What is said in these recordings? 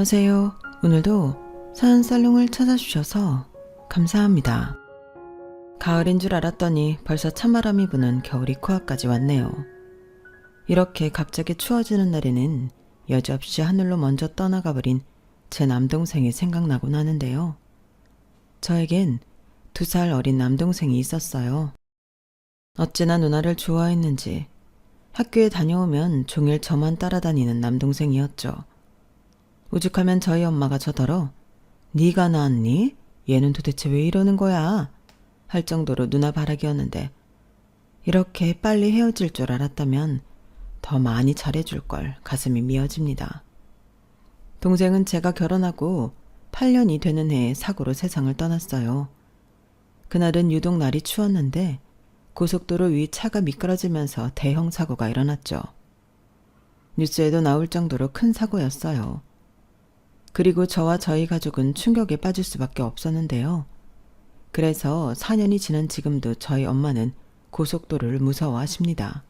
안녕하세요. 오늘도 사연살롱을 찾아주셔서 감사합니다. 가을인 줄 알았더니 벌써 찬바람이 부는 겨울이 코앞까지 왔네요. 이렇게 갑자기 추워지는 날에는 여지없이 하늘로 먼저 떠나가버린 제 남동생이 생각나곤 하는데요. 저에겐 2살 어린 남동생이 있었어요. 어찌나 누나를 좋아했는지 학교에 다녀오면 종일 저만 따라다니는 남동생이었죠. 오죽하면 저희 엄마가 저더러 네가 낳았니? 얘는 도대체 왜 이러는 거야? 할 정도로 누나 바라기였는데 이렇게 빨리 헤어질 줄 알았다면 더 많이 잘해줄 걸 가슴이 미어집니다. 동생은 제가 결혼하고 8년이 되는 해에 사고로 세상을 떠났어요. 그날은 유독 날이 추웠는데 고속도로 위 차가 미끄러지면서 대형 사고가 일어났죠. 뉴스에도 나올 정도로 큰 사고였어요. 그리고 저와 저희 가족은 충격에 빠질 수밖에 없었는데요. 그래서 4년이 지난 지금도 저희 엄마는 고속도로를 무서워하십니다.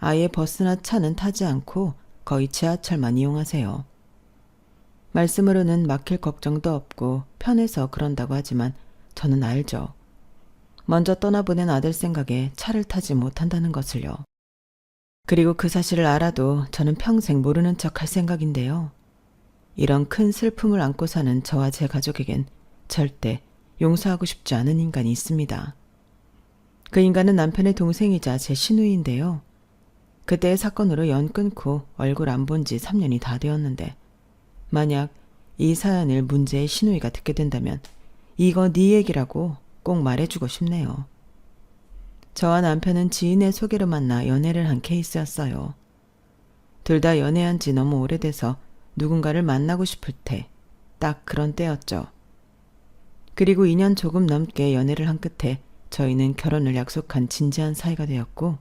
아예 버스나 차는 타지 않고 거의 지하철만 이용하세요. 말씀으로는 막힐 걱정도 없고 편해서 그런다고 하지만 저는 알죠. 먼저 떠나보낸 아들 생각에 차를 타지 못한다는 것을요. 그리고 그 사실을 알아도 저는 평생 모르는 척 할 생각인데요. 이런 큰 슬픔을 안고 사는 저와 제 가족에겐 절대 용서하고 싶지 않은 인간이 있습니다. 그 인간은 남편의 동생이자 제 시누이인데요. 그때의 사건으로 연 끊고 얼굴 안 본 지 3년이 다 되었는데 만약 이 사연을 문제의 시누이가 듣게 된다면 이거 네 얘기라고 꼭 말해주고 싶네요. 저와 남편은 지인의 소개로 만나 연애를 한 케이스였어요. 둘 다 연애한 지 너무 오래돼서 누군가를 만나고 싶을 때 딱 그런 때였죠. 그리고 2년 조금 넘게 연애를 한 끝에 저희는 결혼을 약속한 진지한 사이가 되었고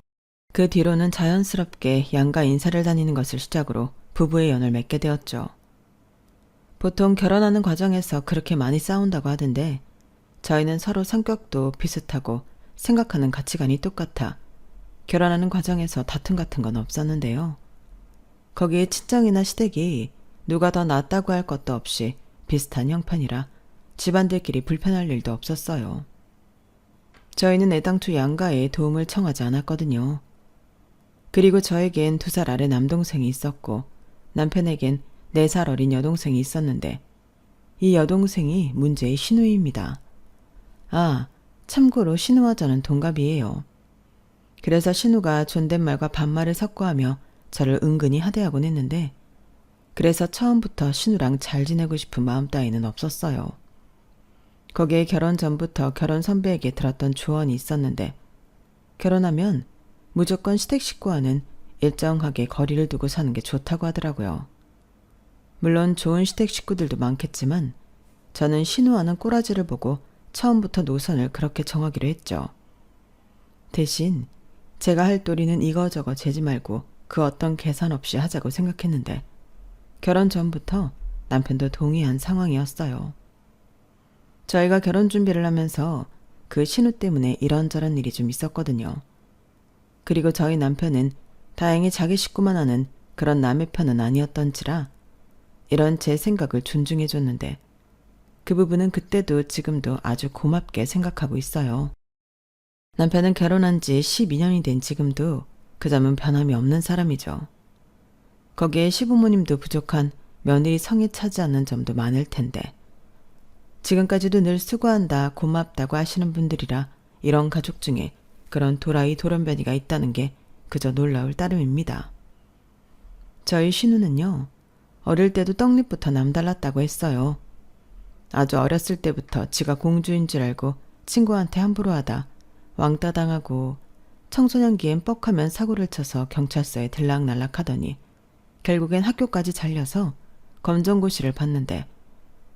그 뒤로는 자연스럽게 양가 인사를 다니는 것을 시작으로 부부의 연을 맺게 되었죠. 보통 결혼하는 과정에서 그렇게 많이 싸운다고 하던데 저희는 서로 성격도 비슷하고 생각하는 가치관이 똑같아 결혼하는 과정에서 다툼 같은 건 없었는데요. 거기에 친정이나 시댁이 누가 더 낫다고 할 것도 없이 비슷한 형편이라 집안들끼리 불편할 일도 없었어요. 저희는 애당초 양가에 도움을 청하지 않았거든요. 그리고 저에겐 2살 아래 남동생이 있었고 남편에겐 4살 어린 여동생이 있었는데 이 여동생이 문제의 시누이입니다. 아, 참고로 신우와 저는 동갑이에요. 그래서 신우가 존댓말과 반말을 섞어하며 저를 은근히 하대하곤 했는데 그래서 처음부터 신우랑 잘 지내고 싶은 마음 따위는 없었어요. 거기에 결혼 전부터 결혼 선배에게 들었던 조언이 있었는데 결혼하면 무조건 시댁 식구와는 일정하게 거리를 두고 사는 게 좋다고 하더라고요. 물론 좋은 시댁 식구들도 많겠지만 저는 신우와는 꼬라지를 보고 처음부터 노선을 그렇게 정하기로 했죠. 대신 제가 할 도리는 이거저거 재지 말고 그 어떤 계산 없이 하자고 생각했는데 결혼 전부터 남편도 동의한 상황이었어요. 저희가 결혼 준비를 하면서 그 신우 때문에 이런저런 일이 좀 있었거든요. 그리고 저희 남편은 다행히 자기 식구만 하는 그런 남의 편은 아니었던지라 이런 제 생각을 존중해줬는데 그 부분은 그때도 지금도 아주 고맙게 생각하고 있어요. 남편은 결혼한 지 12년이 된 지금도 그 점은 변함이 없는 사람이죠. 거기에 시부모님도 부족한 며느리 성에 차지 않는 점도 많을 텐데 지금까지도 늘 수고한다 고맙다고 하시는 분들이라 이런 가족 중에 그런 도라이 돌연변이가 있다는 게 그저 놀라울 따름입니다. 저희 신우는요. 어릴 때도 떡잎부터 남달랐다고 했어요. 아주 어렸을 때부터 지가 공주인 줄 알고 친구한테 함부로 하다 왕따 당하고 청소년기엔 뻑하면 사고를 쳐서 경찰서에 들락날락 하더니 결국엔 학교까지 잘려서 검정고시를 봤는데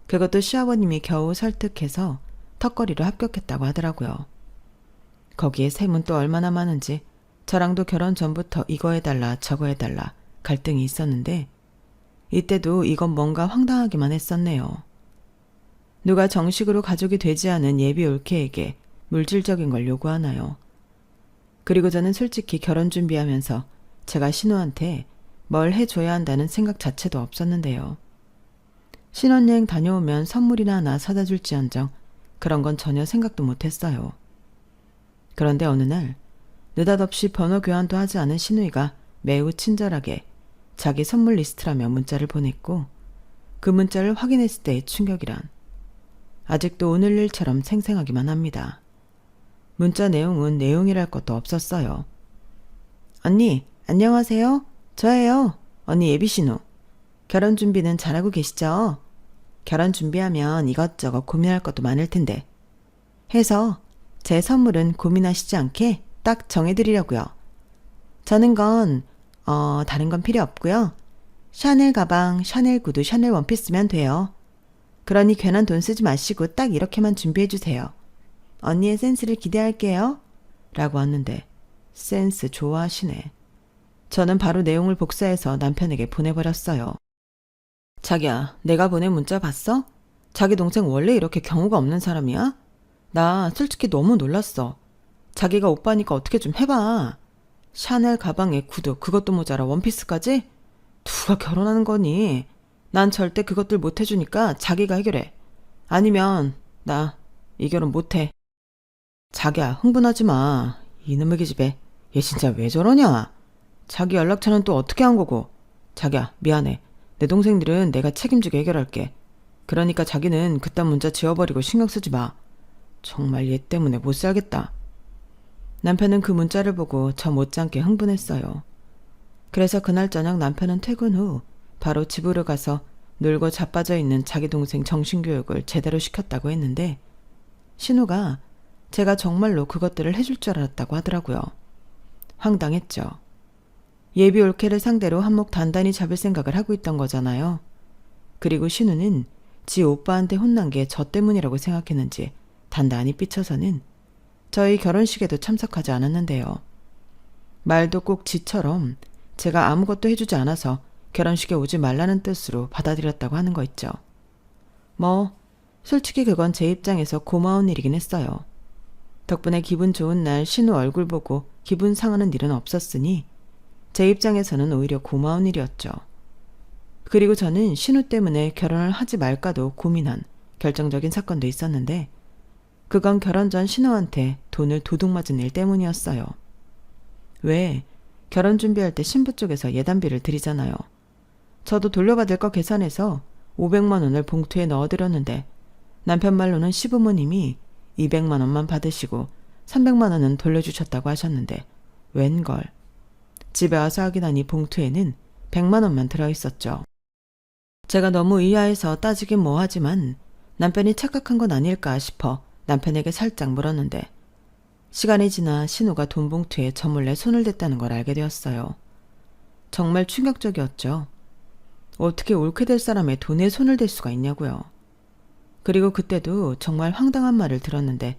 그것도 시아버님이 겨우 설득해서 턱걸이로 합격했다고 하더라고요. 거기에 셈은 또 얼마나 많은지 저랑도 결혼 전부터 이거 해달라 저거 해달라 갈등이 있었는데 이때도 이건 뭔가 황당하기만 했었네요. 누가 정식으로 가족이 되지 않은 예비 올케에게 물질적인 걸 요구하나요? 그리고 저는 솔직히 결혼 준비하면서 제가 신우한테 뭘 해줘야 한다는 생각 자체도 없었는데요. 신혼여행 다녀오면 선물이나 하나 사다 줄지언정 그런 건 전혀 생각도 못했어요. 그런데 어느 날 느닷없이 번호 교환도 하지 않은 신우이가 매우 친절하게 자기 선물 리스트라며 문자를 보냈고 그 문자를 확인했을 때의 충격이란 아직도 오늘 일처럼 생생하기만 합니다. 문자 내용은 내용이랄 것도 없었어요. 언니, 안녕하세요. 저예요. 언니 예비신우. 결혼 준비는 잘하고 계시죠? 결혼 준비하면 이것저것 고민할 것도 많을 텐데. 해서 제 선물은 고민하시지 않게 딱 정해드리려고요. 저는 다른 건 필요 없고요. 샤넬 가방, 샤넬 구두, 샤넬 원피스면 돼요. 그러니 괜한 돈 쓰지 마시고 딱 이렇게만 준비해주세요. 언니의 센스를 기대할게요. 라고 왔는데 센스 좋아하시네. 저는 바로 내용을 복사해서 남편에게 보내버렸어요. 자기야, 내가 보낸 문자 봤어? 자기 동생 원래 이렇게 경우가 없는 사람이야? 나 솔직히 너무 놀랐어. 자기가 오빠니까 어떻게 좀 해봐. 샤넬 가방에 구두, 그것도 모자라 원피스까지? 누가 결혼하는 거니? 난 절대 그것들 못 해주니까 자기가 해결해. 아니면 나 이 결혼 못해. 자기야, 흥분하지 마. 이놈의 기집애. 얘 진짜 왜 저러냐? 자기 연락처는 또 어떻게 한 거고. 자기야, 미안해. 내 동생들은 내가 책임지게 해결할게. 그러니까 자기는 그딴 문자 지워버리고 신경 쓰지 마. 정말 얘 때문에 못 살겠다. 남편은 그 문자를 보고 저 못지않게 흥분했어요. 그래서 그날 저녁 남편은 퇴근 후 바로 집으로 가서 놀고 자빠져 있는 자기 동생 정신교육을 제대로 시켰다고 했는데 신우가 제가 정말로 그것들을 해줄 줄 알았다고 하더라고요. 황당했죠. 예비 올케를 상대로 한몫 단단히 잡을 생각을 하고 있던 거잖아요. 그리고 신우는 지 오빠한테 혼난 게 저 때문이라고 생각했는지 단단히 삐쳐서는 저희 결혼식에도 참석하지 않았는데요. 말도 꼭 지처럼 제가 아무것도 해주지 않아서 결혼식에 오지 말라는 뜻으로 받아들였다고 하는 거 있죠. 솔직히 그건 제 입장에서 고마운 일이긴 했어요. 덕분에 기분 좋은 날 신우 얼굴 보고 기분 상하는 일은 없었으니 제 입장에서는 오히려 고마운 일이었죠. 그리고 저는 신우 때문에 결혼을 하지 말까도 고민한 결정적인 사건도 있었는데 그건 결혼 전 신우한테 돈을 도둑 맞은 일 때문이었어요. 왜? 결혼 준비할 때 신부 쪽에서 예단비를 드리잖아요. 저도 돌려받을 거 계산해서 500만 원을 봉투에 넣어드렸는데 남편 말로는 시부모님이 200만 원만 받으시고 300만 원은 돌려주셨다고 하셨는데 웬걸. 집에 와서 확인하니 봉투에는 100만 원만 들어있었죠. 제가 너무 의아해서 따지긴 뭐하지만 남편이 착각한 건 아닐까 싶어 남편에게 살짝 물었는데 시간이 지나 신우가 돈 봉투에 저 몰래 손을 댔다는 걸 알게 되었어요. 정말 충격적이었죠. 어떻게 옳게 될 사람의 돈에 손을 댈 수가 있냐고요. 그리고 그때도 정말 황당한 말을 들었는데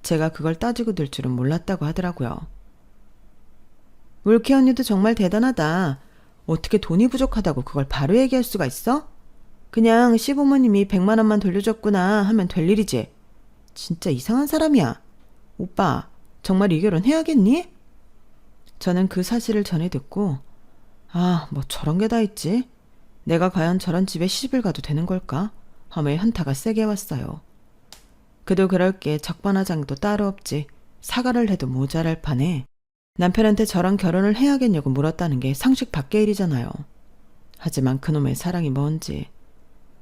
제가 그걸 따지고 들 줄은 몰랐다고 하더라고요. 울키 언니도 정말 대단하다. 어떻게 돈이 부족하다고 그걸 바로 얘기할 수가 있어? 그냥 시부모님이 100만 원만 돌려줬구나 하면 될 일이지. 진짜 이상한 사람이야. 오빠, 정말 이 결혼 해야겠니? 저는 그 사실을 전해 듣고 뭐 저런 게 다 있지? 내가 과연 저런 집에 시집을 가도 되는 걸까? 하며 현타가 세게 왔어요. 그도 그럴 게 적반하장도 따로 없지. 사과를 해도 모자랄 판에 남편한테 저랑 결혼을 해야겠냐고 물었다는 게 상식 밖의 일이잖아요. 하지만 그놈의 사랑이 뭔지.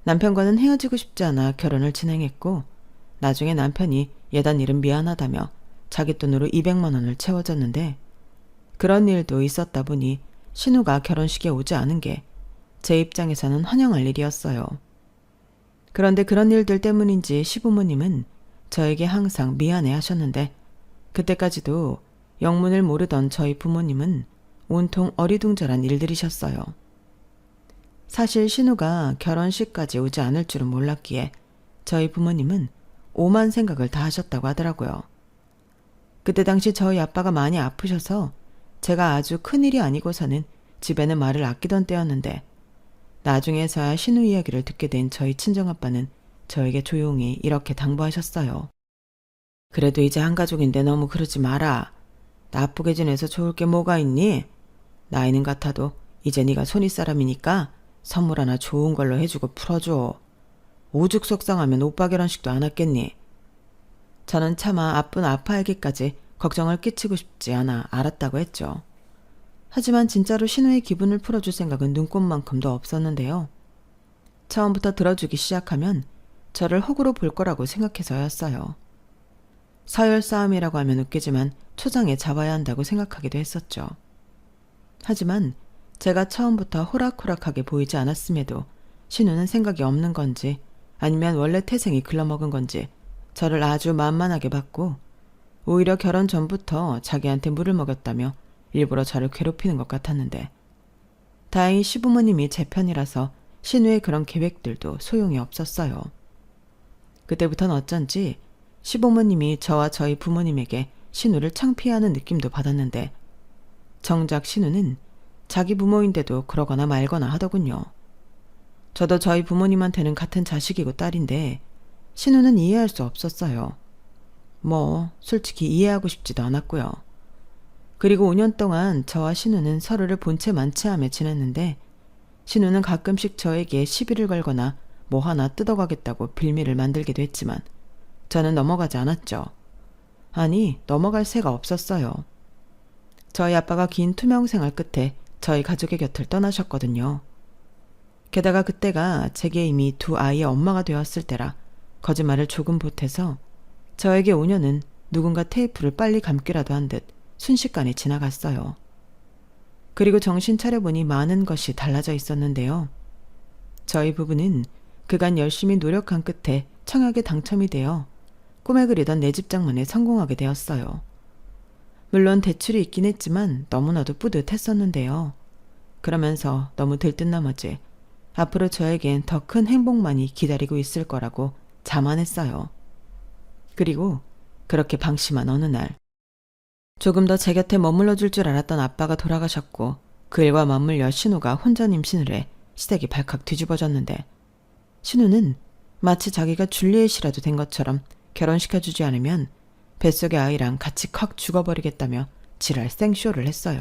남편과는 헤어지고 싶지 않아 결혼을 진행했고 나중에 남편이 예단 일은 미안하다며 자기 돈으로 200만 원을 채워줬는데 그런 일도 있었다 보니 신우가 결혼식에 오지 않은 게 제 입장에서는 환영할 일이었어요. 그런데 그런 일들 때문인지 시부모님은 저에게 항상 미안해 하셨는데 그때까지도 영문을 모르던 저희 부모님은 온통 어리둥절한 일들이셨어요. 사실 신우가 결혼식까지 오지 않을 줄은 몰랐기에 저희 부모님은 오만 생각을 다 하셨다고 하더라고요. 그때 당시 저희 아빠가 많이 아프셔서 제가 아주 큰일이 아니고서는 집에는 말을 아끼던 때였는데 나중에서야 신우 이야기를 듣게 된 저희 친정아빠는 저에게 조용히 이렇게 당부하셨어요. 그래도 이제 한 가족인데 너무 그러지 마라. 나쁘게 지내서 좋을 게 뭐가 있니? 나이는 같아도 이제 네가 손윗사람이니까 선물 하나 좋은 걸로 해주고 풀어줘. 오죽 속상하면 오빠 결혼식도 안 왔겠니? 저는 차마 아픈 아파하기까지 걱정을 끼치고 싶지 않아 알았다고 했죠. 하지만 진짜로 신우의 기분을 풀어줄 생각은 눈꼽만큼도 없었는데요. 처음부터 들어주기 시작하면 저를 호구로 볼 거라고 생각해서였어요. 서열 싸움이라고 하면 웃기지만 초장에 잡아야 한다고 생각하기도 했었죠. 하지만 제가 처음부터 호락호락하게 보이지 않았음에도 신우는 생각이 없는 건지 아니면 원래 태생이 글러먹은 건지 저를 아주 만만하게 봤고 오히려 결혼 전부터 자기한테 물을 먹였다며 일부러 저를 괴롭히는 것 같았는데 다행히 시부모님이 제 편이라서 신우의 그런 계획들도 소용이 없었어요. 그때부터는 어쩐지 시부모님이 저와 저희 부모님에게 신우를 창피해하는 느낌도 받았는데 정작 신우는 자기 부모인데도 그러거나 말거나 하더군요. 저도 저희 부모님한테는 같은 자식이고 딸인데 신우는 이해할 수 없었어요. 뭐 솔직히 이해하고 싶지도 않았고요. 그리고 5년 동안 저와 신우는 서로를 본 채 만취하며 지냈는데 신우는 가끔씩 저에게 시비를 걸거나 뭐 하나 뜯어가겠다고 빌미를 만들기도 했지만 저는 넘어가지 않았죠. 아니, 넘어갈 새가 없었어요. 저희 아빠가 긴 투명 생활 끝에 저희 가족의 곁을 떠나셨거든요. 게다가 그때가 제게 이미 두 아이의 엄마가 되었을 때라 거짓말을 조금 보태서 저에게 5년은 누군가 테이프를 빨리 감기라도 한 듯 순식간에 지나갔어요. 그리고 정신 차려보니 많은 것이 달라져 있었는데요. 저희 부부는 그간 열심히 노력한 끝에 청약에 당첨이 되어 꿈에 그리던 내 집 장만에 성공하게 되었어요. 물론 대출이 있긴 했지만 너무나도 뿌듯했었는데요. 그러면서 너무 들뜬 나머지 앞으로 저에겐 더 큰 행복만이 기다리고 있을 거라고 자만했어요. 그리고 그렇게 방심한 어느 날 조금 더 제 곁에 머물러 줄 줄 알았던 아빠가 돌아가셨고 그 일과 맞물려 신우가 혼전 임신을 해 시댁이 발칵 뒤집어졌는데 신우는 마치 자기가 줄리엣이라도 된 것처럼 결혼시켜주지 않으면 뱃속의 아이랑 같이 콱 죽어버리겠다며 지랄 생쇼를 했어요.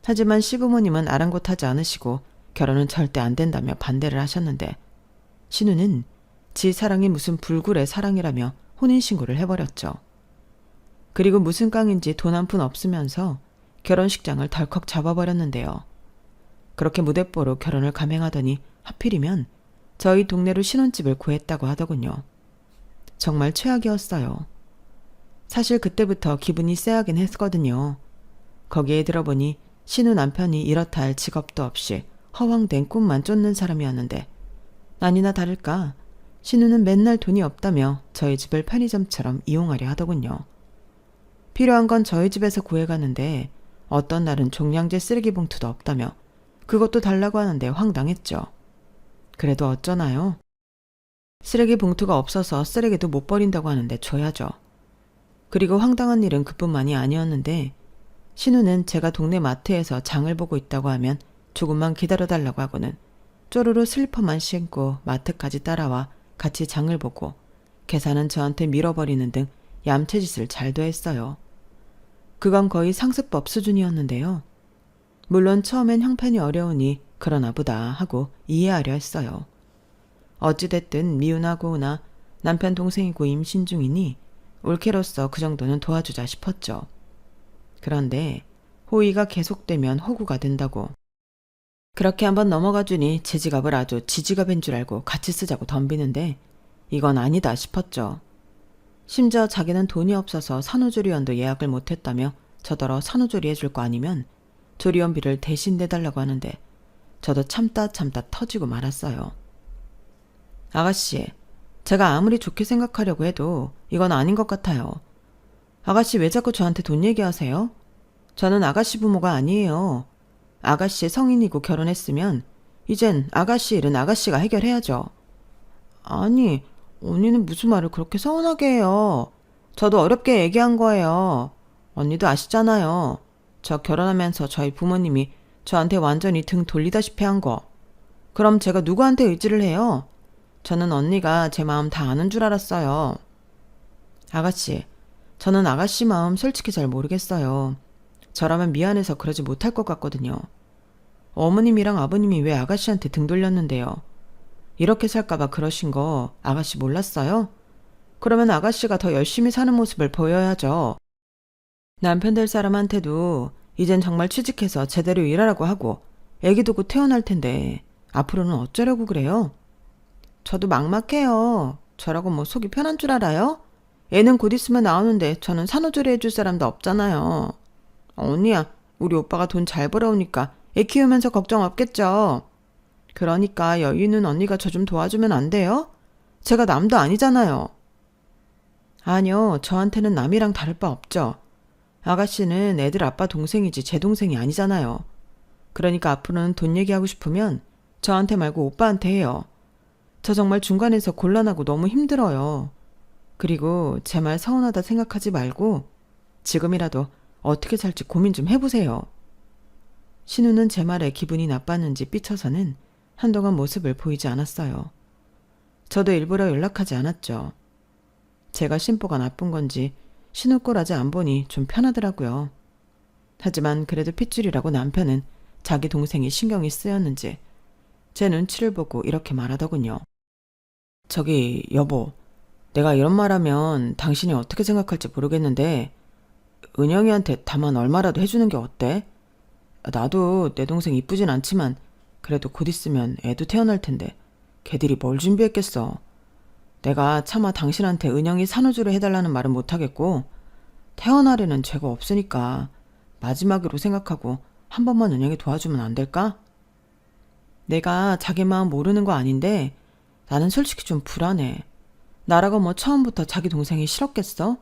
하지만 시부모님은 아랑곳하지 않으시고 결혼은 절대 안 된다며 반대를 하셨는데 신우는 지 사랑이 무슨 불굴의 사랑이라며 혼인신고를 해버렸죠. 그리고 무슨 깡인지 돈 한 푼 없으면서 결혼식장을 덜컥 잡아버렸는데요. 그렇게 무대뽀로 결혼을 감행하더니 하필이면 저희 동네로 신혼집을 구했다고 하더군요. 정말 최악이었어요. 사실 그때부터 기분이 쎄하긴 했거든요. 거기에 들어보니 신우 남편이 이렇다 할 직업도 없이 허황된 꿈만 쫓는 사람이었는데 아니나 다를까 신우는 맨날 돈이 없다며 저희 집을 편의점처럼 이용하려 하더군요. 필요한 건 저희 집에서 구해가는데 어떤 날은 종량제 쓰레기 봉투도 없다며 그것도 달라고 하는데 황당했죠. 그래도 어쩌나요? 쓰레기 봉투가 없어서 쓰레기도 못 버린다고 하는데 줘야죠. 그리고 황당한 일은 그뿐만이 아니었는데 신우는 제가 동네 마트에서 장을 보고 있다고 하면 조금만 기다려달라고 하고는 쪼르르 슬리퍼만 신고 마트까지 따라와 같이 장을 보고 계산은 저한테 밀어버리는 등 얌체짓을 잘도 했어요. 그건 거의 상습법 수준이었는데요. 물론 처음엔 형편이 어려우니 그러나 보다 하고 이해하려 했어요. 어찌됐든 미우나 고우나 남편 동생이고 임신 중이니 올케로서 그 정도는 도와주자 싶었죠. 그런데 호의가 계속되면 호구가 된다고. 그렇게 한번 넘어가주니 제 지갑을 아주 지지갑인 줄 알고 같이 쓰자고 덤비는데 이건 아니다 싶었죠. 심지어 자기는 돈이 없어서 산후조리원도 예약을 못했다며 저더러 산후조리 해줄 거 아니면 조리원비를 대신 내달라고 하는데 저도 참다 터지고 말았어요. 아가씨, 제가 아무리 좋게 생각하려고 해도 이건 아닌 것 같아요. 아가씨 왜 자꾸 저한테 돈 얘기하세요? 저는 아가씨 부모가 아니에요. 아가씨 성인이고 결혼했으면 이젠 아가씨 일은 아가씨가 해결해야죠. 아니, 언니는 무슨 말을 그렇게 서운하게 해요. 저도 어렵게 얘기한 거예요. 언니도 아시잖아요. 저 결혼하면서 저희 부모님이 저한테 완전히 등 돌리다시피 한 거. 그럼 제가 누구한테 의지를 해요? 저는 언니가 제 마음 다 아는 줄 알았어요. 아가씨, 저는 아가씨 마음 솔직히 잘 모르겠어요. 저라면 미안해서 그러지 못할 것 같거든요. 어머님이랑 아버님이 왜 아가씨한테 등 돌렸는데요? 이렇게 살까봐 그러신 거 아가씨 몰랐어요? 그러면 아가씨가 더 열심히 사는 모습을 보여야죠. 남편 될 사람한테도 이젠 정말 취직해서 제대로 일하라고 하고 애기도 곧 태어날 텐데 앞으로는 어쩌려고 그래요? 저도 막막해요. 저라고 뭐 속이 편한 줄 알아요? 애는 곧 있으면 나오는데 저는 산후조리 해줄 사람도 없잖아요. 언니야, 우리 오빠가 돈 잘 벌어오니까 애 키우면서 걱정 없겠죠? 그러니까 여유 있는 언니가 저 좀 도와주면 안 돼요? 제가 남도 아니잖아요. 아니요, 저한테는 남이랑 다를 바 없죠. 아가씨는 애들 아빠 동생이지 제 동생이 아니잖아요. 그러니까 앞으로는 돈 얘기하고 싶으면 저한테 말고 오빠한테 해요. 저 정말 중간에서 곤란하고 너무 힘들어요. 그리고 제 말 서운하다 생각하지 말고 지금이라도 어떻게 살지 고민 좀 해보세요. 신우는 제 말에 기분이 나빴는지 삐쳐서는 한동안 모습을 보이지 않았어요. 저도 일부러 연락하지 않았죠. 제가 심보가 나쁜 건지 신우 꼴 아직 안 보니 좀 편하더라고요. 하지만 그래도 핏줄이라고 남편은 자기 동생이 신경이 쓰였는지 제 눈치를 보고 이렇게 말하더군요. 저기 여보, 내가 이런 말하면 당신이 어떻게 생각할지 모르겠는데 은영이한테 다만 얼마라도 해주는 게 어때? 나도 내 동생 이쁘진 않지만 그래도 곧 있으면 애도 태어날 텐데 걔들이 뭘 준비했겠어. 내가 차마 당신한테 은영이 산후조리 해달라는 말은 못하겠고 태어나려는 죄가 없으니까 마지막으로 생각하고 한 번만 은영이 도와주면 안 될까? 내가 자기 마음 모르는 거 아닌데 나는 솔직히 좀 불안해. 나라고 뭐 처음부터 자기 동생이 싫었겠어?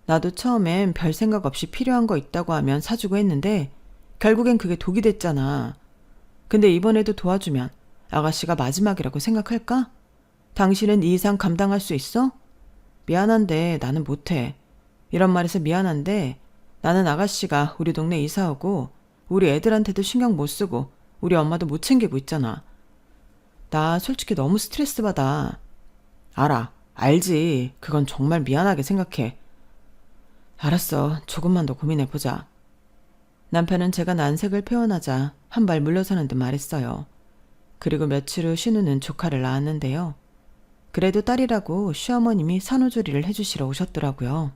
나도 처음엔 별 생각 없이 필요한 거 있다고 하면 사주고 했는데 결국엔 그게 독이 됐잖아. 근데 이번에도 도와주면 아가씨가 마지막이라고 생각할까? 당신은 이 이상 감당할 수 있어? 미안한데 나는 못해. 이런 말해서 미안한데 나는 아가씨가 우리 동네 이사 오고 우리 애들한테도 신경 못 쓰고 우리 엄마도 못 챙기고 있잖아. 나 솔직히 너무 스트레스 받아. 알아. 알지. 그건 정말 미안하게 생각해. 알았어. 조금만 더 고민해보자. 남편은 제가 난색을 표현하자 한 발 물러서는 듯 말했어요. 그리고 며칠 후 신우는 조카를 낳았는데요. 그래도 딸이라고 시어머님이 산후조리를 해주시러 오셨더라고요.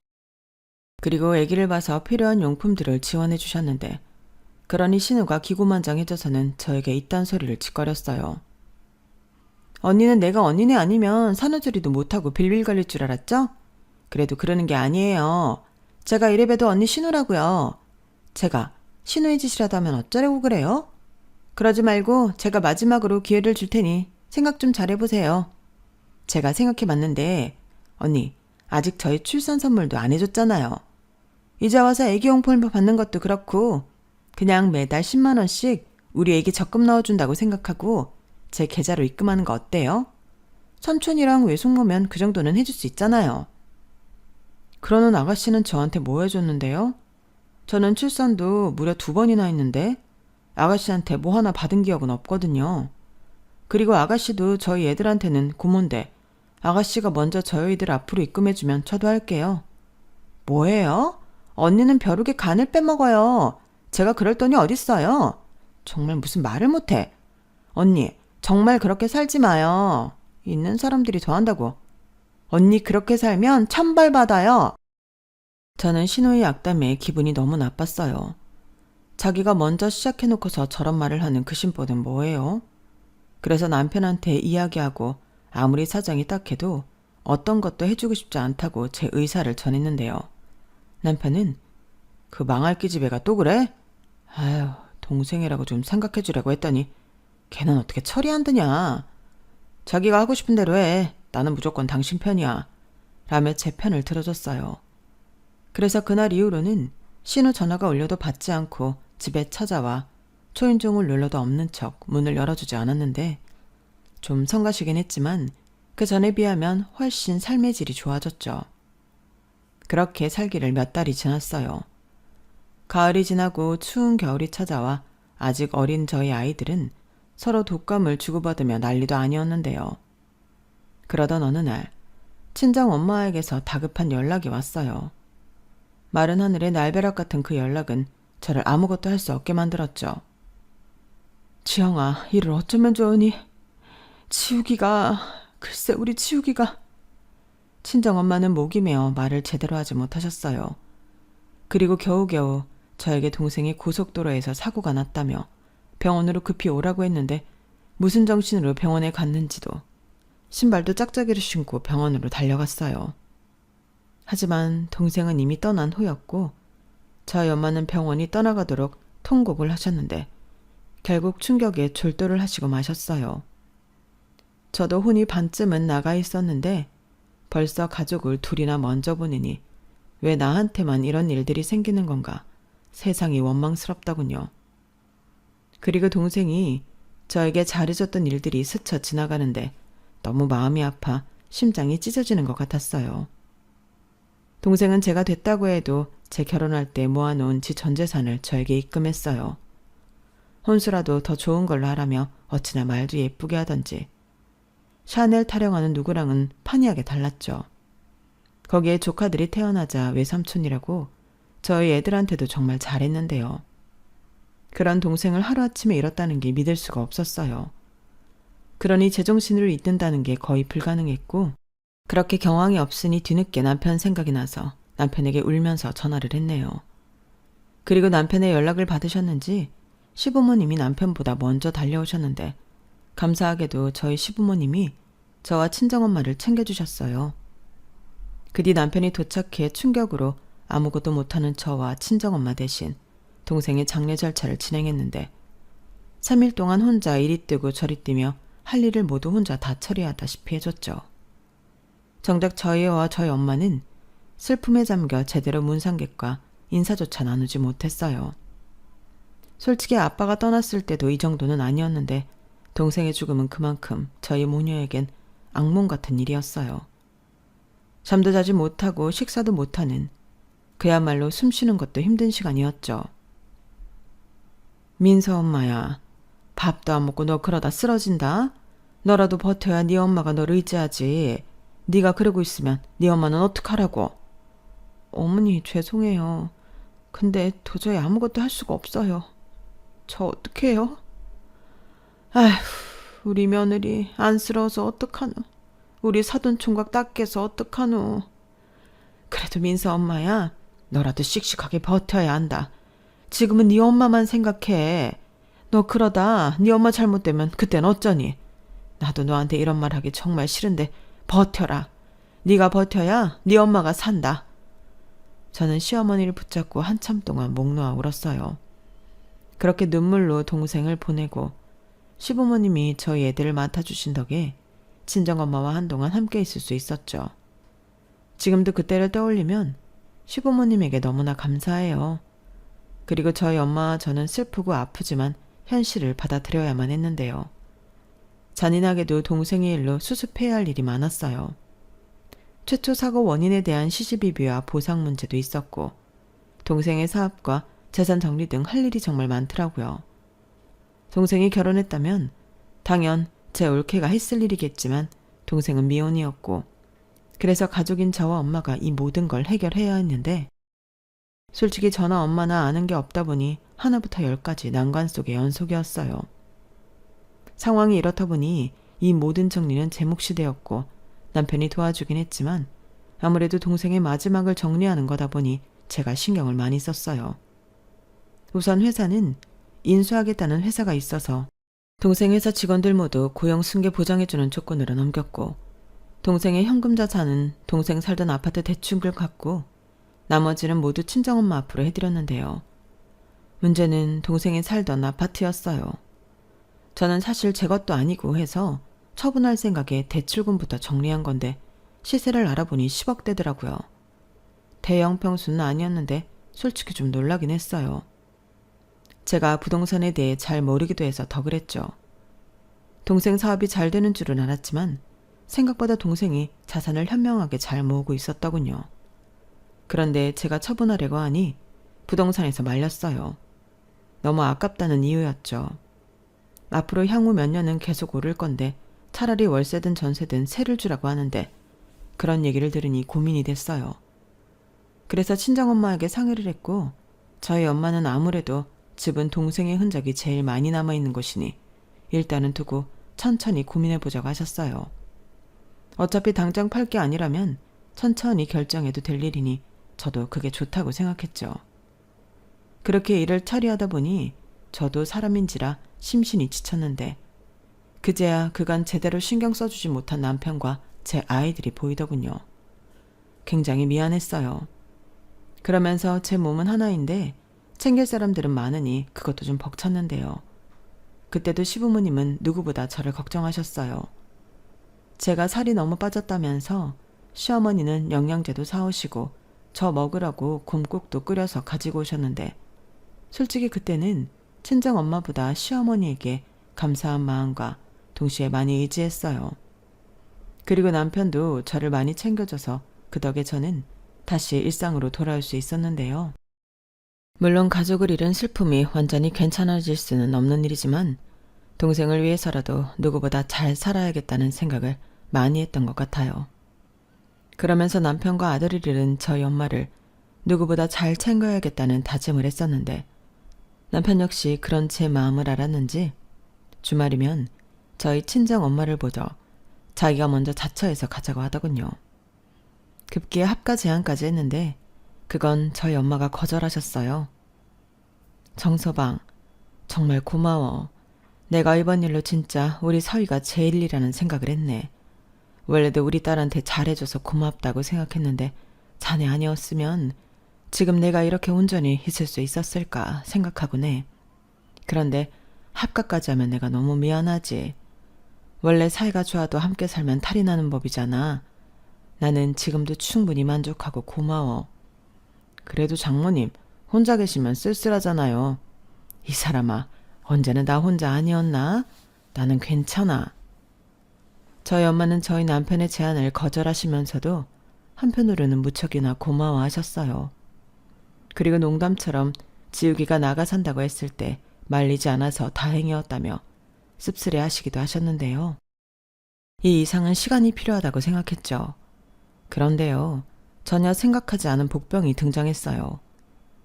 그리고 아기를 봐서 필요한 용품들을 지원해 주셨는데 그러니 신우가 기고만장해져서는 저에게 이딴 소리를 짓거렸어요. 언니는 내가 언니네 아니면 산후조리도 못하고 빌빌거릴 줄 알았죠? 그래도 그러는 게 아니에요. 제가 이래봬도 언니 신우라고요. 제가 신우의 짓이라도 하면 어쩌려고 그래요? 그러지 말고 제가 마지막으로 기회를 줄 테니 생각 좀 잘해보세요. 제가 생각해봤는데 언니 아직 저희 출산 선물도 안 해줬잖아요. 이제 와서 애기용품 받는 것도 그렇고 그냥 매달 10만 원씩 우리 애기 적금 넣어준다고 생각하고 제 계좌로 입금하는 거 어때요? 삼촌이랑 외숙모면 그 정도는 해줄 수 있잖아요. 그러는 아가씨는 저한테 뭐 해줬는데요? 저는 출산도 무려 2번이나 했는데 아가씨한테 뭐 하나 받은 기억은 없거든요. 그리고 아가씨도 저희 애들한테는 고모인데 아가씨가 먼저 저희들 앞으로 입금해주면 저도 할게요. 뭐예요? 언니는 벼룩에 간을 빼먹어요. 제가 그럴 돈이 어딨어요? 정말 무슨 말을 못해. 언니 정말 그렇게 살지 마요. 있는 사람들이 더 한다고. 언니 그렇게 살면 천벌 받아요. 저는 신우의 악담에 기분이 너무 나빴어요. 자기가 먼저 시작해놓고서 저런 말을 하는 그 심보는 뭐예요? 그래서 남편한테 이야기하고 아무리 사정이 딱해도 어떤 것도 해주고 싶지 않다고 제 의사를 전했는데요. 남편은 그 망할 기집애가 또 그래? 아유, 동생이라고 좀 생각해주려고 했더니 걔는 어떻게 철이 안 드냐. 자기가 하고 싶은 대로 해. 나는 무조건 당신 편이야. 라며 제 편을 들어줬어요. 그래서 그날 이후로는 신우 전화가 울려도 받지 않고 집에 찾아와 초인종을 눌러도 없는 척 문을 열어주지 않았는데 좀 성가시긴 했지만 그 전에 비하면 훨씬 삶의 질이 좋아졌죠. 그렇게 살기를 몇 달이 지났어요. 가을이 지나고 추운 겨울이 찾아와 아직 어린 저희 아이들은 서로 독감을 주고받으며 난리도 아니었는데요. 그러던 어느 날 친정 엄마에게서 다급한 연락이 왔어요. 마른 하늘의 날벼락 같은 그 연락은 저를 아무것도 할 수 없게 만들었죠. 지영아, 이를 어쩌면 좋으니? 글쎄 우리 치우기가. 친정엄마는 목이 메어 말을 제대로 하지 못하셨어요. 그리고 겨우겨우 저에게 동생이 고속도로에서 사고가 났다며 병원으로 급히 오라고 했는데 무슨 정신으로 병원에 갔는지도, 신발도 짝짝이를 신고 병원으로 달려갔어요. 하지만 동생은 이미 떠난 후였고 저희 엄마는 병원이 떠나가도록 통곡을 하셨는데 결국 충격에 졸도를 하시고 마셨어요. 저도 혼이 반쯤은 나가 있었는데 벌써 가족을 둘이나 먼저 보내니 왜 나한테만 이런 일들이 생기는 건가 세상이 원망스럽더군요. 그리고 동생이 저에게 잘해줬던 일들이 스쳐 지나가는데 너무 마음이 아파 심장이 찢어지는 것 같았어요. 동생은 제가 됐다고 해도 제 결혼할 때 모아놓은 지 전 재산을 저에게 입금했어요. 혼수라도 더 좋은 걸로 하라며 어찌나 말도 예쁘게 하던지. 샤넬 타령하는 누구랑은 판이하게 달랐죠. 거기에 조카들이 태어나자 외삼촌이라고 저희 애들한테도 정말 잘했는데요. 그런 동생을 하루아침에 잃었다는 게 믿을 수가 없었어요. 그러니 제정신을 잇는다는 게 거의 불가능했고, 그렇게 경황이 없으니 뒤늦게 남편 생각이 나서 남편에게 울면서 전화를 했네요. 그리고 남편의 연락을 받으셨는지 시부모님이 남편보다 먼저 달려오셨는데 감사하게도 저희 시부모님이 저와 친정엄마를 챙겨주셨어요. 그 뒤 남편이 도착해 충격으로 아무것도 못하는 저와 친정엄마 대신 동생의 장례 절차를 진행했는데 3일 동안 혼자 이리 뛰고 저리 뛰며 할 일을 모두 혼자 다 처리하다시피 해줬죠. 정작 저희와 저희 엄마는 슬픔에 잠겨 제대로 문상객과 인사조차 나누지 못했어요. 솔직히 아빠가 떠났을 때도 이 정도는 아니었는데 동생의 죽음은 그만큼 저희 모녀에겐 악몽 같은 일이었어요. 잠도 자지 못하고 식사도 못하는, 그야말로 숨 쉬는 것도 힘든 시간이었죠. 민서 엄마야, 밥도 안 먹고 너 그러다 쓰러진다? 너라도 버텨야 네 엄마가 너를 의지하지. 네가 그러고 있으면 네 엄마는 어떡하라고. 어머니 죄송해요. 근데 도저히 아무것도 할 수가 없어요. 저 어떡해요? 아휴, 우리 며느리 안쓰러워서 어떡하노. 우리 사돈총각 닦여서 어떡하노. 그래도 민서 엄마야, 너라도 씩씩하게 버텨야 한다. 지금은 네 엄마만 생각해. 너 그러다 네 엄마 잘못되면 그땐 어쩌니. 나도 너한테 이런 말 하기 정말 싫은데 버텨라. 네가 버텨야 네 엄마가 산다. 저는 시어머니를 붙잡고 한참 동안 목 놓아 울었어요. 그렇게 눈물로 동생을 보내고 시부모님이 저희 애들을 맡아주신 덕에 친정엄마와 한동안 함께 있을 수 있었죠. 지금도 그때를 떠올리면 시부모님에게 너무나 감사해요. 그리고 저희 엄마와 저는 슬프고 아프지만 현실을 받아들여야만 했는데요. 잔인하게도 동생의 일로 수습해야 할 일이 많았어요. 최초 사고 원인에 대한 시시비비와 보상 문제도 있었고 동생의 사업과 재산 정리 등 할 일이 정말 많더라고요. 동생이 결혼했다면 당연 제 올케가 했을 일이겠지만 동생은 미혼이었고 그래서 가족인 저와 엄마가 이 모든 걸 해결해야 했는데 솔직히 저나 엄마나 아는 게 없다 보니 하나부터 열까지 난관 속의 연속이었어요. 상황이 이렇다 보니 이 모든 정리는 제 몫이 되었고 남편이 도와주긴 했지만 아무래도 동생의 마지막을 정리하는 거다 보니 제가 신경을 많이 썼어요. 우선 회사는 인수하겠다는 회사가 있어서 동생 회사 직원들 모두 고용 승계 보장해주는 조건으로 넘겼고 동생의 현금 자산은 동생 살던 아파트 대출을 갚고 나머지는 모두 친정엄마 앞으로 해드렸는데요. 문제는 동생이 살던 아파트였어요. 저는 사실 제 것도 아니고 해서 처분할 생각에 대출금부터 정리한 건데 시세를 알아보니 10억대더라고요. 대형 평수는 아니었는데 솔직히 좀 놀라긴 했어요. 제가 부동산에 대해 잘 모르기도 해서 더 그랬죠. 동생 사업이 잘 되는 줄은 알았지만 생각보다 동생이 자산을 현명하게 잘 모으고 있었더군요. 그런데 제가 처분하려고 하니 부동산에서 말렸어요. 너무 아깝다는 이유였죠. 앞으로 향후 몇 년은 계속 오를 건데 차라리 월세든 전세든 세를 주라고 하는데 그런 얘기를 들으니 고민이 됐어요. 그래서 친정엄마에게 상의를 했고 저희 엄마는 아무래도 집은 동생의 흔적이 제일 많이 남아있는 곳이니 일단은 두고 천천히 고민해보자고 하셨어요. 어차피 당장 팔 게 아니라면 천천히 결정해도 될 일이니 저도 그게 좋다고 생각했죠. 그렇게 일을 처리하다 보니 저도 사람인지라 심신이 지쳤는데 그제야 그간 제대로 신경 써주지 못한 남편과 제 아이들이 보이더군요. 굉장히 미안했어요. 그러면서 제 몸은 하나인데 챙길 사람들은 많으니 그것도 좀 벅찼는데요. 그때도 시부모님은 누구보다 저를 걱정하셨어요. 제가 살이 너무 빠졌다면서 시어머니는 영양제도 사오시고 저 먹으라고 곰국도 끓여서 가지고 오셨는데 솔직히 그때는 친정 엄마보다 시어머니에게 감사한 마음과 동시에 많이 의지했어요. 그리고 남편도 저를 많이 챙겨줘서 그 덕에 저는 다시 일상으로 돌아올 수 있었는데요. 물론 가족을 잃은 슬픔이 완전히 괜찮아질 수는 없는 일이지만 동생을 위해서라도 누구보다 잘 살아야겠다는 생각을 많이 했던 것 같아요. 그러면서 남편과 아들을 잃은 저희 엄마를 누구보다 잘 챙겨야겠다는 다짐을 했었는데 남편 역시 그런 제 마음을 알았는지 주말이면 저희 친정 엄마를 보러 자기가 먼저 자처해서 가자고 하더군요. 급기야 합가 제안까지 했는데 그건 저희 엄마가 거절하셨어요. 정서방, 정말 고마워. 내가 이번 일로 진짜 우리 서희가 제일이라는 생각을 했네. 원래도 우리 딸한테 잘해줘서 고맙다고 생각했는데 자네 아니었으면 지금 내가 이렇게 온전히 있을 수 있었을까 생각하곤 해. 그런데 합가까지 하면 내가 너무 미안하지. 원래 사이가 좋아도 함께 살면 탈이 나는 법이잖아. 나는 지금도 충분히 만족하고 고마워. 그래도 장모님 혼자 계시면 쓸쓸하잖아요. 이 사람아, 언제는 나 혼자 아니었나? 나는 괜찮아. 저희 엄마는 저희 남편의 제안을 거절하시면서도 한편으로는 무척이나 고마워하셨어요. 그리고 농담처럼 지우기가 나가 산다고 했을 때 말리지 않아서 다행이었다며 씁쓸해 하시기도 하셨는데요. 이 이상은 시간이 필요하다고 생각했죠. 그런데요, 전혀 생각하지 않은 복병이 등장했어요.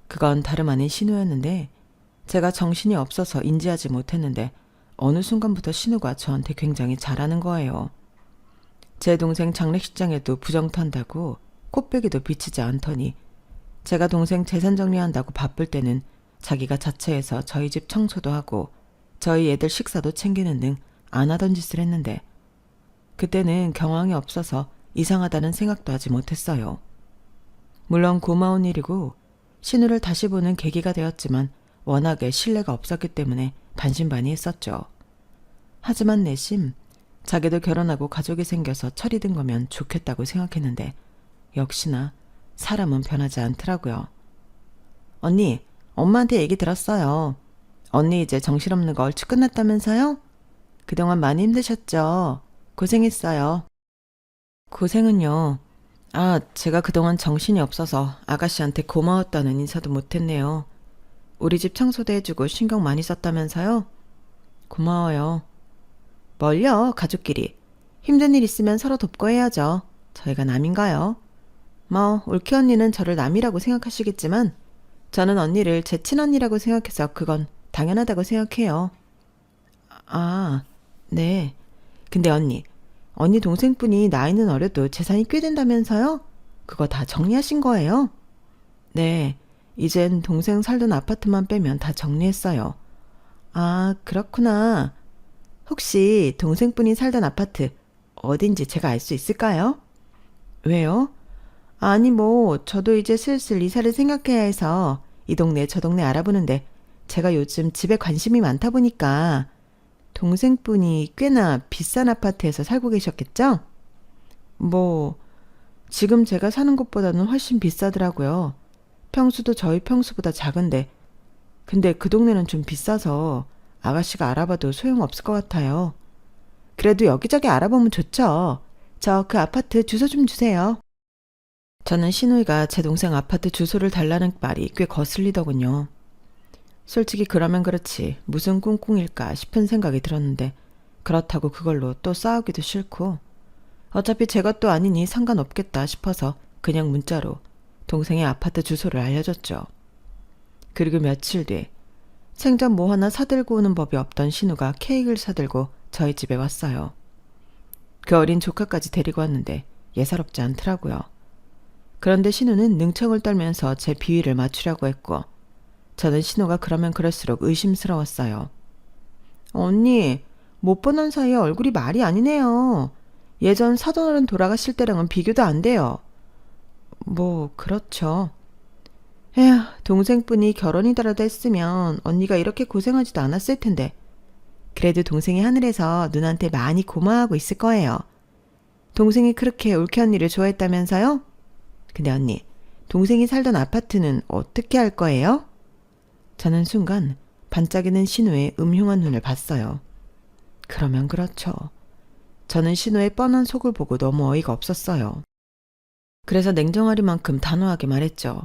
그건 다름 아닌 신우였는데 제가 정신이 없어서 인지하지 못했는데 어느 순간부터 신우가 저한테 굉장히 잘하는 거예요. 제 동생 장례식장에도 부정 탄다고 코빼기도 비치지 않더니 제가 동생 재산 정리한다고 바쁠 때는 자기가 자처해서 저희 집 청소도 하고 저희 애들 식사도 챙기는 등 안 하던 짓을 했는데 그때는 경황이 없어서 이상하다는 생각도 하지 못했어요. 물론 고마운 일이고 신우를 다시 보는 계기가 되었지만 워낙에 신뢰가 없었기 때문에 반신반의했었죠. 하지만 내심 자기도 결혼하고 가족이 생겨서 철이 든 거면 좋겠다고 생각했는데 역시나 사람은 변하지 않더라고요. 언니, 엄마한테 얘기 들었어요. 언니 이제 정신없는 거 얼추 끝났다면서요? 그동안 많이 힘드셨죠? 고생했어요. 고생은요. 제가 그동안 정신이 없어서 아가씨한테 고마웠다는 인사도 못했네요. 우리 집 청소도 해주고 신경 많이 썼다면서요? 고마워요. 뭘요, 가족끼리. 힘든 일 있으면 서로 돕고 해야죠. 저희가 남인가요? 올케 언니는 저를 남이라고 생각하시겠지만 저는 언니를 제 친언니라고 생각해서 그건 당연하다고 생각해요. 네. 근데 언니 동생분이 나이는 어려도 재산이 꽤 된다면서요? 그거 다 정리하신 거예요? 네. 이젠 동생 살던 아파트만 빼면 다 정리했어요. 그렇구나. 혹시 동생분이 살던 아파트 어딘지 제가 알 수 있을까요? 왜요? 저도 이제 슬슬 이사를 생각해야 해서 이 동네 저 동네 알아보는데 제가 요즘 집에 관심이 많다 보니까 동생분이 꽤나 비싼 아파트에서 살고 계셨겠죠? 지금 제가 사는 곳보다는 훨씬 비싸더라고요. 평수도 저희 평수보다 작은데 근데 그 동네는 좀 비싸서 아가씨가 알아봐도 소용없을 것 같아요. 그래도 여기저기 알아보면 좋죠. 저 그 아파트 주소 좀 주세요. 저는 신우이가 제 동생 아파트 주소를 달라는 말이 꽤 거슬리더군요. 솔직히 그러면 그렇지 무슨 꿍꿍일까 싶은 생각이 들었는데 그렇다고 그걸로 또 싸우기도 싫고 어차피 제 것도 아니니 상관없겠다 싶어서 그냥 문자로 동생의 아파트 주소를 알려줬죠. 그리고 며칠 뒤 생전 뭐 하나 사들고 오는 법이 없던 신우가 케이크를 사들고 저희 집에 왔어요. 그 어린 조카까지 데리고 왔는데 예사롭지 않더라고요. 그런데 신우는 능청을 떨면서 제 비위를 맞추려고 했고 저는 신우가 그러면 그럴수록 의심스러웠어요. 언니, 못 보는 사이에 얼굴이 말이 아니네요. 예전 사돈어른 돌아가실 때랑은 비교도 안 돼요. 뭐 그렇죠. 에휴, 동생분이 결혼이더라도 했으면 언니가 이렇게 고생하지도 않았을 텐데. 그래도 동생이 하늘에서 누나한테 많이 고마워하고 있을 거예요. 동생이 그렇게 올케 언니를 좋아했다면서요? 근데 언니, 동생이 살던 아파트는 어떻게 할 거예요? 저는 순간 반짝이는 신우의 음흉한 눈을 봤어요. 그러면 그렇죠. 저는 신우의 뻔한 속을 보고 너무 어이가 없었어요. 그래서 냉정하리만큼 단호하게 말했죠.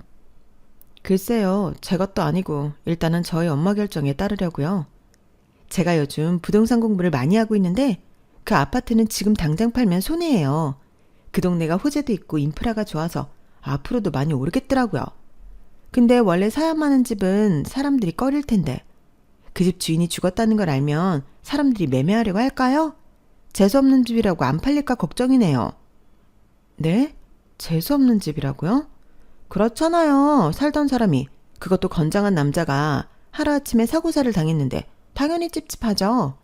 글쎄요, 제 것도 아니고 일단은 저희 엄마 결정에 따르려고요. 제가 요즘 부동산 공부를 많이 하고 있는데 그 아파트는 지금 당장 팔면 손해예요. 그 동네가 호재도 있고 인프라가 좋아서 앞으로도 많이 오르겠더라고요. 근데 원래 사람 많은 집은 사람들이 꺼릴 텐데 그 집 주인이 죽었다는 걸 알면 사람들이 매매하려고 할까요? 재수없는 집이라고 안 팔릴까 걱정이네요. 네? 재수없는 집이라고요? 그렇잖아요. 살던 사람이, 그것도 건장한 남자가 하루아침에 사고사를 당했는데 당연히 찝찝하죠.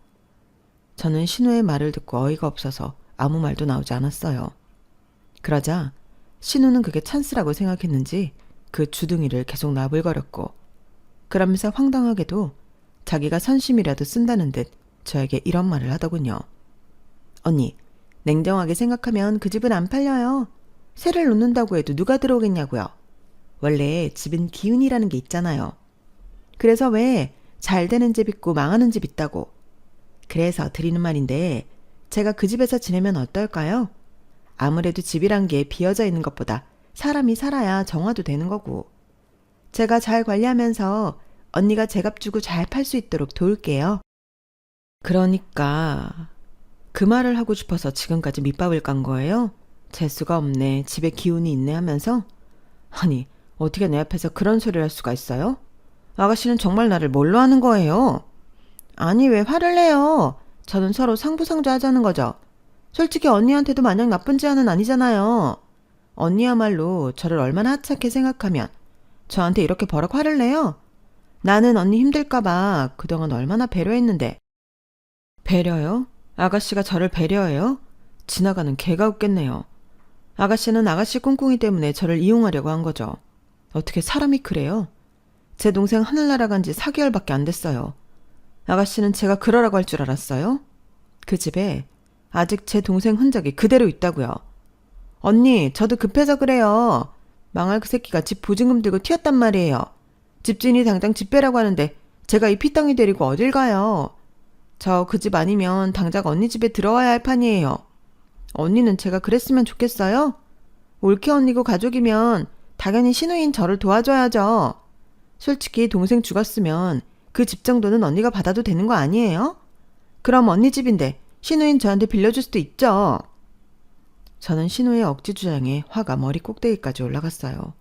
저는 신우의 말을 듣고 어이가 없어서 아무 말도 나오지 않았어요. 그러자 신우는 그게 찬스라고 생각했는지 그 주둥이를 계속 나불거렸고 그러면서 황당하게도 자기가 선심이라도 쓴다는 듯 저에게 이런 말을 하더군요. 언니, 냉정하게 생각하면 그 집은 안 팔려요. 세를 놓는다고 해도 누가 들어오겠냐고요. 원래 집은 기운이라는 게 있잖아요. 그래서 왜 잘 되는 집 있고 망하는 집 있다고. 그래서 드리는 말인데 제가 그 집에서 지내면 어떨까요? 아무래도 집이란 게 비어져 있는 것보다 사람이 살아야 정화도 되는 거고. 제가 잘 관리하면서 언니가 제값 주고 잘 팔 수 있도록 도울게요. 그러니까 그 말을 하고 싶어서 지금까지 밑밥을 깐 거예요? 재수가 없네, 집에 기운이 있네 하면서? 아니, 어떻게 내 앞에서 그런 소리를 할 수가 있어요? 아가씨는 정말 나를 뭘로 하는 거예요? 아니, 왜 화를 내요? 저는 서로 상부상조 하자는 거죠. 솔직히 언니한테도 마냥 나쁜 지안은 아니잖아요. 언니야말로 저를 얼마나 하찮게 생각하면 저한테 이렇게 버럭 화를 내요? 나는 언니 힘들까봐 그동안 얼마나 배려했는데. 배려요? 아가씨가 저를 배려해요? 지나가는 개가 웃겠네요. 아가씨는 아가씨 꿍꿍이 때문에 저를 이용하려고 한 거죠. 어떻게 사람이 그래요? 제 동생 하늘 날아간 지 4개월밖에 안 됐어요. 아가씨는 제가 그러라고 할 줄 알았어요? 그 집에 아직 제 동생 흔적이 그대로 있다고요. 언니, 저도 급해서 그래요. 망할 그 새끼가 집 보증금 들고 튀었단 말이에요. 집주인이 당장 집 빼라고 하는데 제가 이 피덩이 데리고 어딜 가요. 저 그 집 아니면 당장 언니 집에 들어와야 할 판이에요. 언니는 제가 그랬으면 좋겠어요? 올케 언니고 가족이면 당연히 신우인 저를 도와줘야죠. 솔직히 동생 죽었으면 그 집 정도는 언니가 받아도 되는 거 아니에요? 그럼 언니 집인데 신우인 저한테 빌려줄 수도 있죠. 저는 신우의 억지 주장에 화가 머리 꼭대기까지 올라갔어요.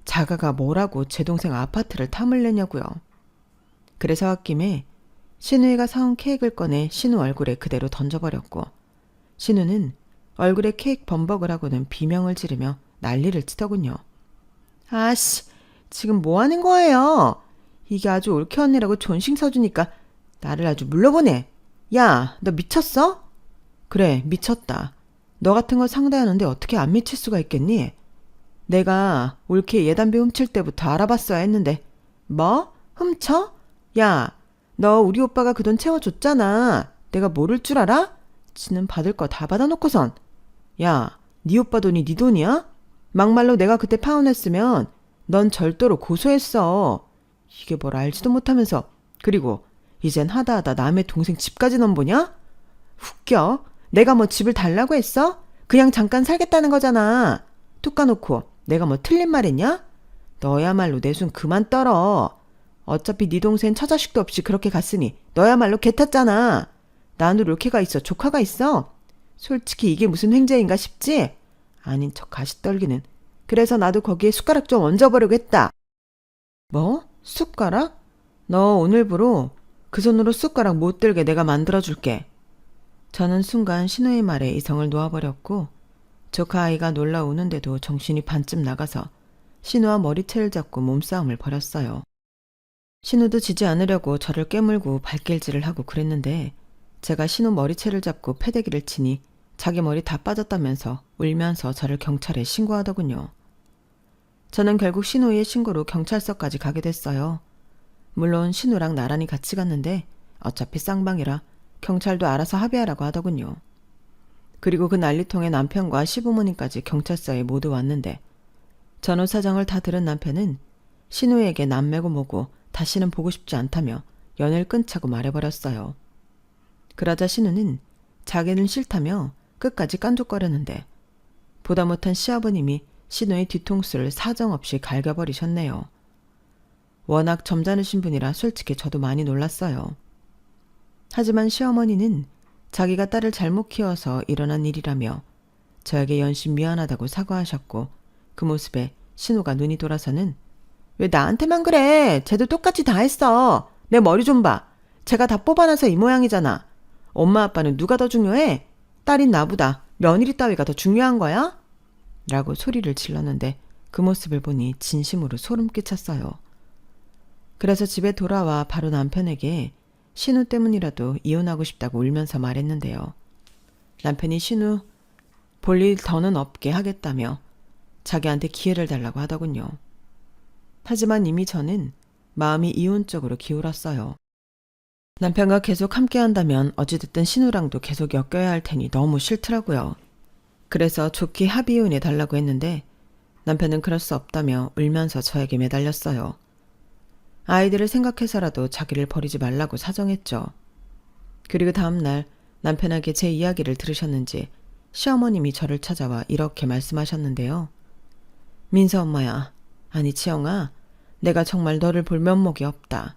자가가 뭐라고 제 동생 아파트를 탐을 내냐고요. 그래서 홧김에 신우이가 사온 케이크를 꺼내 신우 얼굴에 그대로 던져버렸고 신우는 얼굴에 케이크 범벅을 하고는 비명을 지르며 난리를 치더군요. 아씨, 지금 뭐 하는 거예요? 이게 아주 올케 언니라고 존칭 서주니까 나를 아주 물러보네. 야, 너 미쳤어? 그래, 미쳤다. 너 같은 거 상대하는데 어떻게 안 미칠 수가 있겠니? 내가 올케 예단비 훔칠 때부터 알아봤어야 했는데. 뭐? 훔쳐? 야, 너 우리 오빠가 그 돈 채워줬잖아. 내가 모를 줄 알아? 지는 받을 거 다 받아놓고선. 야, 네 오빠 돈이 네 돈이야? 막말로 내가 그때 파혼했으면 넌 절도로 고소했어. 이게 뭘 알지도 못하면서. 그리고 이젠 하다하다 남의 동생 집까지 넘보냐? 웃겨. 내가 뭐 집을 달라고 했어? 그냥 잠깐 살겠다는 거잖아. 툭 까놓고 내가 뭐 틀린 말 했냐? 너야말로 내 손 그만 떨어. 어차피 네 동생 처자식도 없이 그렇게 갔으니 너야말로 개 탔잖아. 나는 롤케가 있어, 조카가 있어. 솔직히 이게 무슨 횡재인가 싶지? 아닌 척 가시 떨기는. 그래서 나도 거기에 숟가락 좀 얹어보려고 했다. 뭐? 숟가락? 너 오늘부로 그 손으로 숟가락 못 들게 내가 만들어줄게. 저는 순간 신우의 말에 이성을 놓아버렸고 조카 아이가 놀라 우는데도 정신이 반쯤 나가서 신우와 머리채를 잡고 몸싸움을 벌였어요. 신우도 지지 않으려고 저를 깨물고 발길질을 하고 그랬는데 제가 신우 머리채를 잡고 패대기를 치니 자기 머리 다 빠졌다면서 울면서 저를 경찰에 신고하더군요. 저는 결국 신우의 신고로 경찰서까지 가게 됐어요. 물론 신우랑 나란히 같이 갔는데 어차피 쌍방이라 경찰도 알아서 합의하라고 하더군요. 그리고 그 난리통에 남편과 시부모님까지 경찰서에 모두 왔는데 전후 사정을 다 들은 남편은 신우에게 남매고 뭐고 다시는 보고 싶지 않다며 연을 끊자고 말해버렸어요. 그러자 신우는 자기는 싫다며 끝까지 깐족거렸는데 보다 못한 시아버님이 신우의 뒤통수를 사정없이 갈겨버리셨네요. 워낙 점잖으신 분이라 솔직히 저도 많이 놀랐어요. 하지만 시어머니는 자기가 딸을 잘못 키워서 일어난 일이라며 저에게 연신 미안하다고 사과하셨고 그 모습에 신우가 눈이 돌아서는 왜 나한테만 그래? 쟤도 똑같이 다 했어. 내 머리 좀 봐. 제가 다 뽑아놔서 이 모양이잖아. 엄마 아빠는 누가 더 중요해? 딸인 나보다 며느리 따위가 더 중요한 거야? 라고 소리를 질렀는데 그 모습을 보니 진심으로 소름 끼쳤어요. 그래서 집에 돌아와 바로 남편에게 신우 때문이라도 이혼하고 싶다고 울면서 말했는데요. 남편이 신우 볼일 더는 없게 하겠다며 자기한테 기회를 달라고 하더군요. 하지만 이미 저는 마음이 이혼 쪽으로 기울었어요. 남편과 계속 함께 한다면 어찌됐든 신우랑도 계속 엮여야 할 테니 너무 싫더라고요. 그래서 좋게 합의혼해 달라고 했는데 남편은 그럴 수 없다며 울면서 저에게 매달렸어요. 아이들을 생각해서라도 자기를 버리지 말라고 사정했죠. 그리고 다음날 남편에게 제 이야기를 들으셨는지 시어머님이 저를 찾아와 이렇게 말씀하셨는데요. 민서 엄마야, 아니 지영아, 내가 정말 너를 볼 면목이 없다.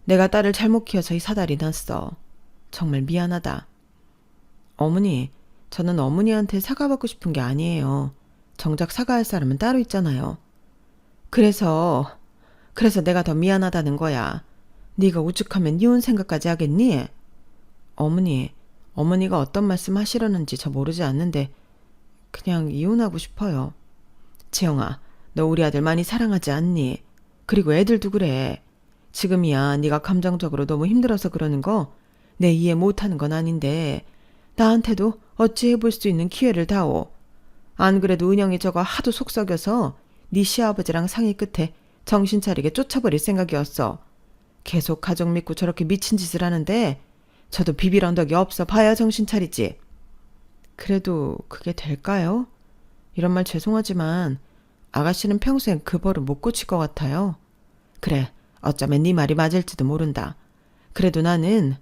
내가 딸을 잘못 키워서 이 사달이 났어. 정말 미안하다. 어머니, 저는 어머니한테 사과받고 싶은 게 아니에요. 정작 사과할 사람은 따로 있잖아요. 그래서 내가 더 미안하다는 거야. 네가 우죽하면 이혼 생각까지 하겠니? 어머니가 어떤 말씀 하시려는지 저 모르지 않는데 그냥 이혼하고 싶어요. 지영아, 너 우리 아들 많이 사랑하지 않니? 그리고 애들도 그래. 지금이야 네가 감정적으로 너무 힘들어서 그러는 거 내 이해 못하는 건 아닌데 나한테도 어찌 해볼 수 있는 기회를 다오. 안 그래도 은영이 저거 하도 속썩여서 네 시아버지랑 상의 끝에 정신 차리게 쫓아버릴 생각이었어. 계속 가족 믿고 저렇게 미친 짓을 하는데 저도 비빌 언덕이 없어 봐야 정신 차리지. 그래도 그게 될까요? 이런 말 죄송하지만 아가씨는 평생 그 버릇 못 고칠 것 같아요. 그래, 어쩌면 네 말이 맞을지도 모른다. 그래도 나는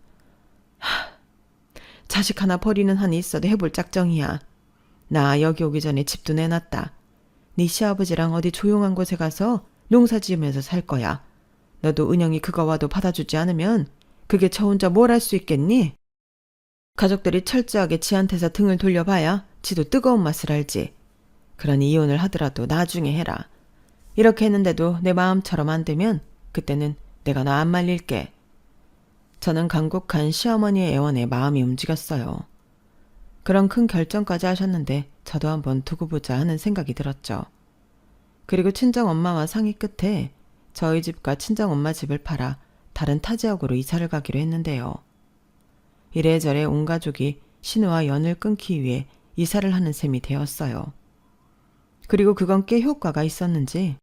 자식 하나 버리는 한이 있어도 해볼 작정이야. 나 여기 오기 전에 집도 내놨다. 네 시아버지랑 어디 조용한 곳에 가서 농사 지으면서 살 거야. 너도 은영이 그거 와도 받아주지 않으면 그게 저 혼자 뭘 할 수 있겠니? 가족들이 철저하게 지한테서 등을 돌려봐야 지도 뜨거운 맛을 알지. 그러니 이혼을 하더라도 나중에 해라. 이렇게 했는데도 내 마음처럼 안 되면 그때는 내가 너 안 말릴게. 저는 간곡한 시어머니의 애원에 마음이 움직였어요. 그런 큰 결정까지 하셨는데 저도 한번 두고 보자 하는 생각이 들었죠. 그리고 친정엄마와 상의 끝에 저희 집과 친정엄마 집을 팔아 다른 타 지역으로 이사를 가기로 했는데요. 이래저래 온 가족이 신우와 연을 끊기 위해 이사를 하는 셈이 되었어요. 그리고 그건 꽤 효과가 있었는지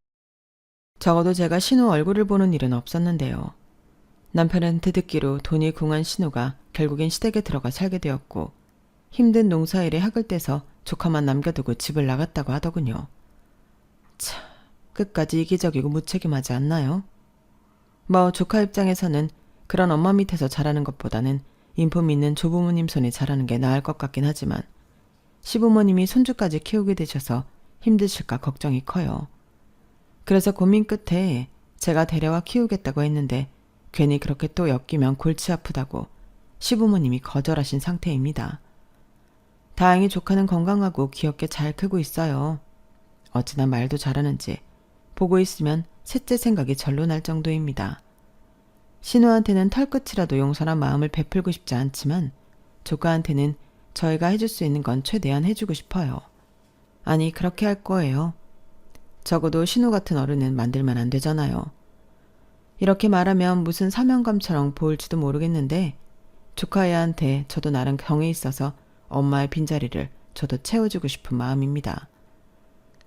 적어도 제가 신우 얼굴을 보는 일은 없었는데요. 남편한테 듣기로 돈이 궁한 신우가 결국엔 시댁에 들어가 살게 되었고 힘든 농사일에 학을 떼서 조카만 남겨두고 집을 나갔다고 하더군요. 참, 끝까지 이기적이고 무책임하지 않나요? 뭐 조카 입장에서는 그런 엄마 밑에서 자라는 것보다는 인품 있는 조부모님 손에 자라는 게 나을 것 같긴 하지만 시부모님이 손주까지 키우게 되셔서 힘드실까 걱정이 커요. 그래서 고민 끝에 제가 데려와 키우겠다고 했는데 괜히 그렇게 또 엮이면 골치 아프다고 시부모님이 거절하신 상태입니다. 다행히 조카는 건강하고 귀엽게 잘 크고 있어요. 어찌나 말도 잘하는지 보고 있으면 셋째 생각이 절로 날 정도입니다. 신우한테는 털끝이라도 용서한 마음을 베풀고 싶지 않지만 조카한테는 저희가 해줄 수 있는 건 최대한 해주고 싶어요. 아니, 그렇게 할 거예요. 적어도 신우 같은 어른은 만들면 안 되잖아요. 이렇게 말하면 무슨 사명감처럼 보일지도 모르겠는데 조카애한테 저도 나름 경에 있어서 엄마의 빈자리를 저도 채워주고 싶은 마음입니다.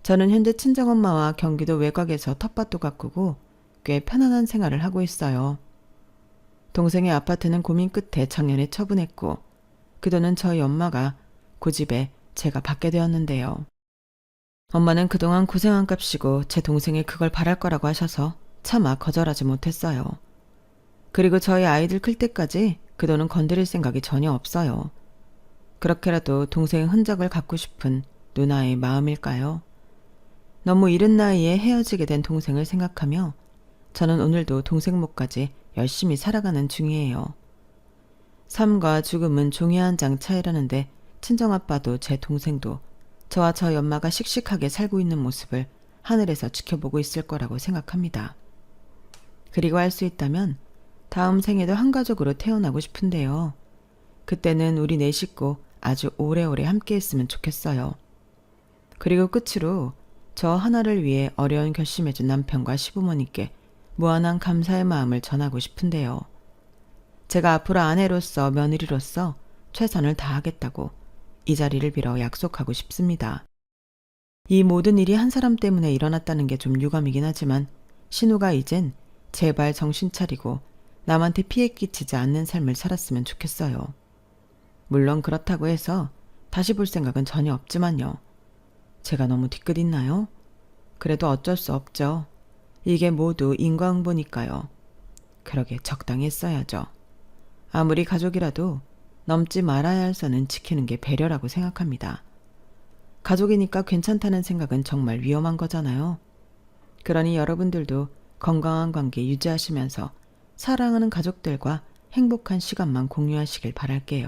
저는 현재 친정엄마와 경기도 외곽에서 텃밭도 가꾸고 꽤 편안한 생활을 하고 있어요. 동생의 아파트는 고민 끝에 작년에 처분했고 그 돈은 저희 엄마가 고집에 제가 받게 되었는데요. 엄마는 그동안 고생한 값이고 제 동생이 그걸 바랄 거라고 하셔서 차마 거절하지 못했어요. 그리고 저희 아이들 클 때까지 그 돈은 건드릴 생각이 전혀 없어요. 그렇게라도 동생의 흔적을 갖고 싶은 누나의 마음일까요? 너무 이른 나이에 헤어지게 된 동생을 생각하며 저는 오늘도 동생 몫까지 열심히 살아가는 중이에요. 삶과 죽음은 종이 한 장 차이라는데 친정아빠도 제 동생도 저와 저희 엄마가 씩씩하게 살고 있는 모습을 하늘에서 지켜보고 있을 거라고 생각합니다. 그리고 할 수 있다면 다음 생에도 한 가족으로 태어나고 싶은데요. 그때는 우리 네 식구 아주 오래오래 함께 했으면 좋겠어요. 그리고 끝으로 저 하나를 위해 어려운 결심해준 남편과 시부모님께 무한한 감사의 마음을 전하고 싶은데요. 제가 앞으로 아내로서 며느리로서 최선을 다하겠다고 이 자리를 빌어 약속하고 싶습니다. 이 모든 일이 한 사람 때문에 일어났다는 게 좀 유감이긴 하지만 신우가 이젠 제발 정신 차리고 남한테 피해 끼치지 않는 삶을 살았으면 좋겠어요. 물론 그렇다고 해서 다시 볼 생각은 전혀 없지만요. 제가 너무 뒤끝 있나요? 그래도 어쩔 수 없죠. 이게 모두 인과응보니까요. 그러게 적당히 했어야죠. 아무리 가족이라도 넘지 말아야 할 선은 지키는 게 배려라고 생각합니다. 가족이니까 괜찮다는 생각은 정말 위험한 거잖아요. 그러니 여러분들도 건강한 관계 유지하시면서 사랑하는 가족들과 행복한 시간만 공유하시길 바랄게요.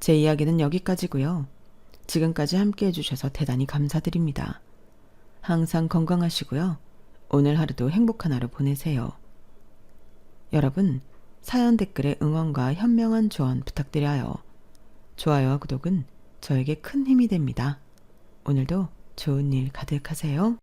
제 이야기는 여기까지고요. 지금까지 함께 해주셔서 대단히 감사드립니다. 항상 건강하시고요. 오늘 하루도 행복한 하루 보내세요. 여러분, 사연 댓글에 응원과 현명한 조언 부탁드려요. 좋아요와 구독은 저에게 큰 힘이 됩니다. 오늘도 좋은 일 가득하세요.